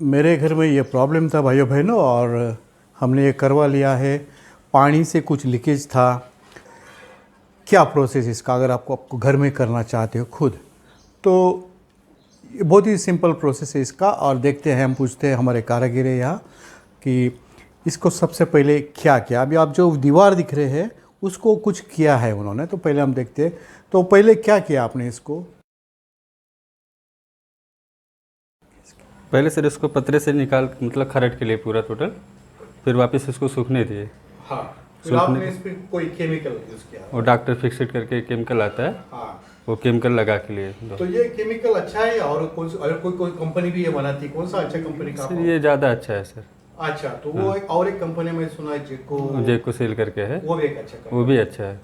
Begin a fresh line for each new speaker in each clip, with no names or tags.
मेरे घर में ये प्रॉब्लम था भाइयों बहनों, और हमने ये करवा लिया है। पानी से कुछ लीकेज था। क्या प्रोसेस इसका, अगर आपको घर में करना चाहते हो खुद, तो ये बहुत ही सिंपल प्रोसेस है इसका। और देखते हैं, हम पूछते हैं हमारे कारीगर है यहाँ कि इसको सबसे पहले क्या किया। अभी आप जो दीवार दिख रहे हैं उसको कुछ किया है उन्होंने, तो पहले हम देखते हैं। तो पहले क्या किया आपने इसको?
पहले सर इसको पतरे से निकाल मतलब खरट के लिए पूरा टोटल, फिर वापस इसको सूखने दिए।
हाँ, फिर
सूखने
आपने इस पर कोई केमिकल यूज़ किया?
और डॉक्टर फिक्सिट करके केमिकल आता है,
हाँ,
वो केमिकल लगा के लिए
तो ये केमिकल अच्छा है, और कोई कोई कंपनी भी ये बनाती है? कौन सा अच्छा कंपनी का
सर
आप?
ये ज़्यादा अच्छा है सर।
अच्छा, तो वो और एक कंपनी में सुना है जेको,
जेको सेल करके है,
वो भी एक अच्छा
वो
कंपनी।
भी अच्छा है।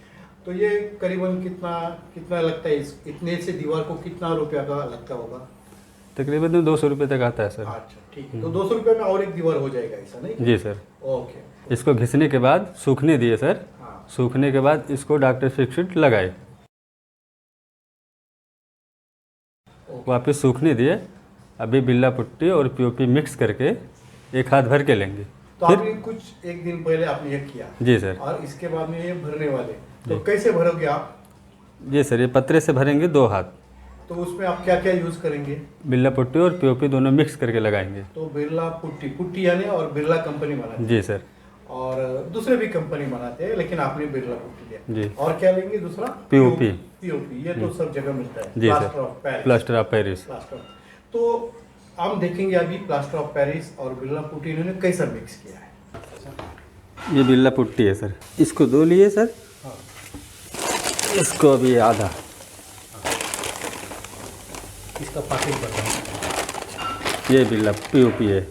तो ये करीबन कितना कितना लगता है इतने से दीवार को कितना रुपया का लगता होगा?
तकरीबन 200 रुपये तक आता है सर।
अच्छा ठीक है, तो 200 रुपये में और एक दीवार हो जाएगा, ऐसा नहीं?
जी सर।
ओके।
इसको घिसने के बाद सूखने दिए सर।
हाँ,
सूखने के बाद इसको डॉक्टर फिक्सिट लगाए,
ओके।
वापस सूखने दिए। अभी बिल्ला पुट्टी और पीओपी मिक्स करके एक हाथ भर के लेंगे।
तो
फिर
आपने कुछ एक दिन पहले आपने ये किया?
जी सर।
और इसके बाद में ये भरने वाले, तो
जी।
कैसे भरोगे आप?
जी सर, ये पतरे से भरेंगे 2 हाथ।
तो उसमें आप क्या क्या यूज़ करेंगे?
बिल्ला पुट्टी और पीओपी दोनों मिक्स करके लगाएंगे।
तो बिरला पुट्टी, पुट्टी यानी, और बिरला कंपनी बनाती है,
जी सर।
और दूसरे भी कंपनी बनाते हैं, लेकिन आपने बिरला पुट्टी लिया।
जी।
और क्या लेंगे दूसरा?
पीओपी।
पीओपी, ये तो सब जगह मिलता है।
जी
plaster
sir.
Of Paris.
Plaster of Paris.
Plaster. तो हम देखेंगे अभी प्लास्टर ऑफ पेरिस और बिरला पुट्टी इन्होंने कैसा मिक्स किया है।
ये बिल्ला पुट्टी है सर, इसको 2 लिए सर।
हाँ,
इसको अभी आधा।
इसका पैकेज बताओ।
ये बिल्ला पीओपी है।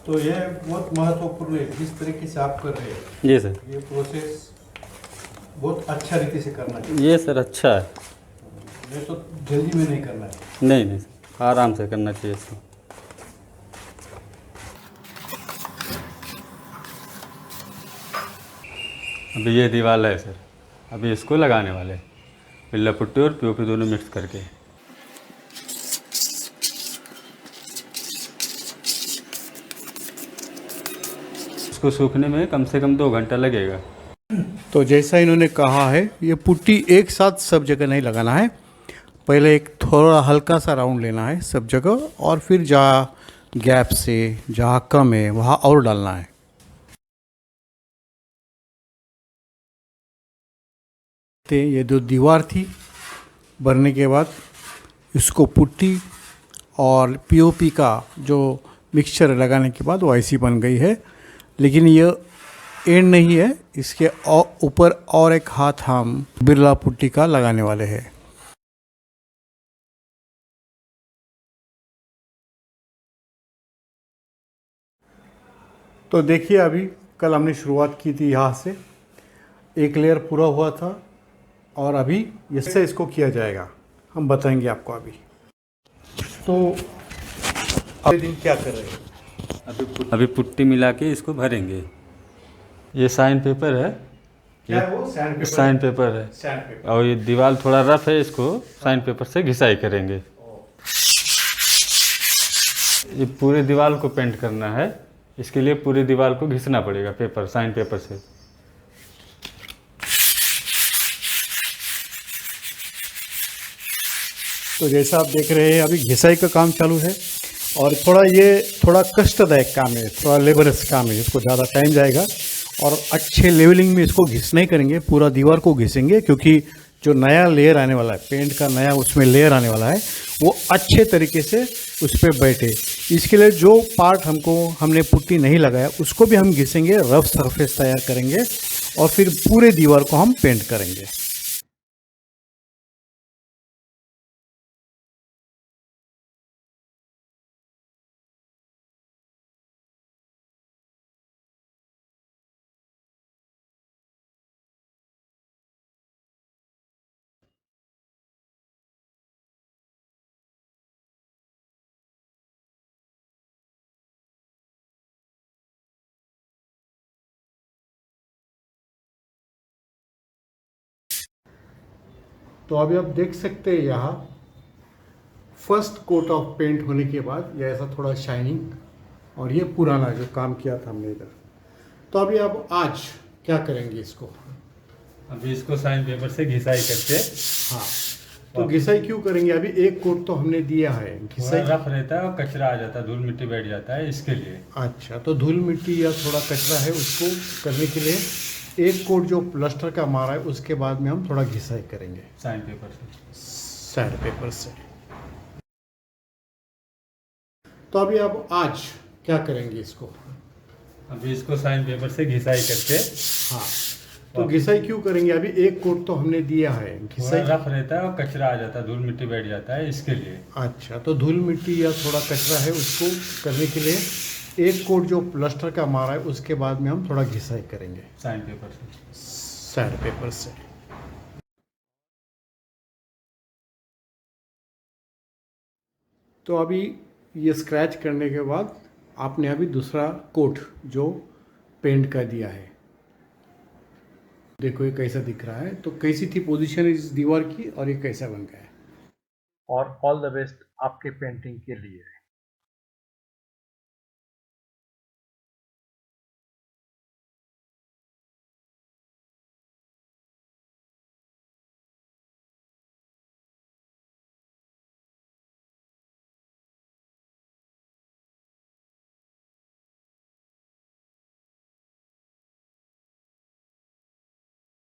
तो ये बहुत महत्वपूर्ण है जिस तरीके से आप कर रहे हैं।
जी सर।
ये प्रोसेस बहुत अच्छा रीति से करना चाहिए।
ये सर अच्छा है।
ये तो जल्दी में नहीं करना है।
नहीं नहीं सर, आराम से करना चाहिए इसको। अभी ये दीवार है सर, अभी इसको लगाने वाले हैं, बिल्ला पुट्टी और पीओपी दोनों मिक्स करके। इसको सूखने में कम से कम 2 घंटा लगेगा।
तो जैसा इन्होंने कहा है, ये पुट्टी एक साथ सब जगह नहीं लगाना है। पहले एक थोड़ा हल्का सा राउंड लेना है सब जगह, और फिर जहाँ गैप से जहाँ कम है वहाँ और डालना है। तो ये जो दीवार थी भरने के बाद, इसको पुट्टी और पीओपी का जो मिक्सचर लगाने के बाद वो ऐसी बन गई है। लेकिन ये एंड नहीं है, इसके ऊपर और एक हाथ हम बिरला पुट्टी का लगाने वाले हैं। तो देखिए, अभी कल हमने शुरुआत की थी यहाँ से, एक लेयर पूरा हुआ था, और अभी इससे इसको किया जाएगा, हम बताएंगे आपको अभी। तो अगले दिन क्या कर रहे हैं?
अभी पुट्टी मिला के इसको भरेंगे। ये साइन पेपर है,
क्या है वो? Sand paper?
साइन पेपर है।
Sand paper.
और ये दीवार थोड़ा रफ है, इसको साइन पेपर से घिसाई करेंगे। ये पूरे दीवार को पेंट करना है, इसके लिए पूरी दीवार को घिसना पड़ेगा पेपर, साइन पेपर से।
तो जैसा आप देख रहे हैं, अभी घिसाई का काम चालू है, और थोड़ा कष्टदायक काम है, थोड़ा लेबरस काम है, इसको ज़्यादा टाइम जाएगा। और अच्छे लेवलिंग में इसको घिसना ही करेंगे, पूरा दीवार को घिसेंगे, क्योंकि जो नया लेयर आने वाला है, पेंट का नया उसमें लेयर आने वाला है, वो अच्छे तरीके से उस पर बैठे। इसके लिए जो पार्ट हमने पुट्टी नहीं लगाया उसको भी हम घिसेंगे, रफ सरफेस तैयार करेंगे, और फिर पूरे दीवार को हम पेंट करेंगे। तो अभी आप देख सकते हैं यहाँ फर्स्ट कोट ऑफ पेंट होने के बाद ये ऐसा थोड़ा शाइनिंग, और ये पुराना जो काम किया था हमने इधर। तो अभी अब आज क्या करेंगे इसको?
अभी इसको साइन पेपर से घिसाई करके
हाँ, तो घिसाई क्यों करेंगे? अभी एक कोट तो हमने दिया है,
थोड़ा
घिसाई।
रफ रहता है और कचरा आ जाता है, धूल मिट्टी बैठ जाता है, इसके लिए।
अच्छा, तो धूल मिट्टी या थोड़ा कचरा है उसको करने के लिए एक कोट जो प्लास्टर का मारा है उसके बाद में हम थोड़ा घिसाई करेंगे
साइन पेपर से।
सैंड पेपर से। तो अभी अब आज क्या करेंगे इसको?
अभी इसको साइन पेपर से घिसाई करके
हाँ, तो घिसाई क्यों करेंगे? अभी एक कोट तो हमने दिया है,
थोड़ा
घिसाई।
रफ रहता है और कचरा आ जाता है, धूल मिट्टी बैठ जाता है, इसके लिए।
अच्छा, तो धूल मिट्टी या थोड़ा कचरा है उसको करने के लिए एक कोट जो प्लास्टर का मारा है उसके बाद में हम थोड़ा घिसाई करेंगे
साइन पेपर से।
सैंड पेपर से। तो अभी ये स्क्रैच करने के बाद आपने अभी दूसरा कोट जो पेंट का दिया है, देखो ये कैसा दिख रहा है। तो कैसी थी पोजीशन इस दीवार की और ये कैसा बन गया है? और ऑल द बेस्ट आपके पेंटिंग के लिए।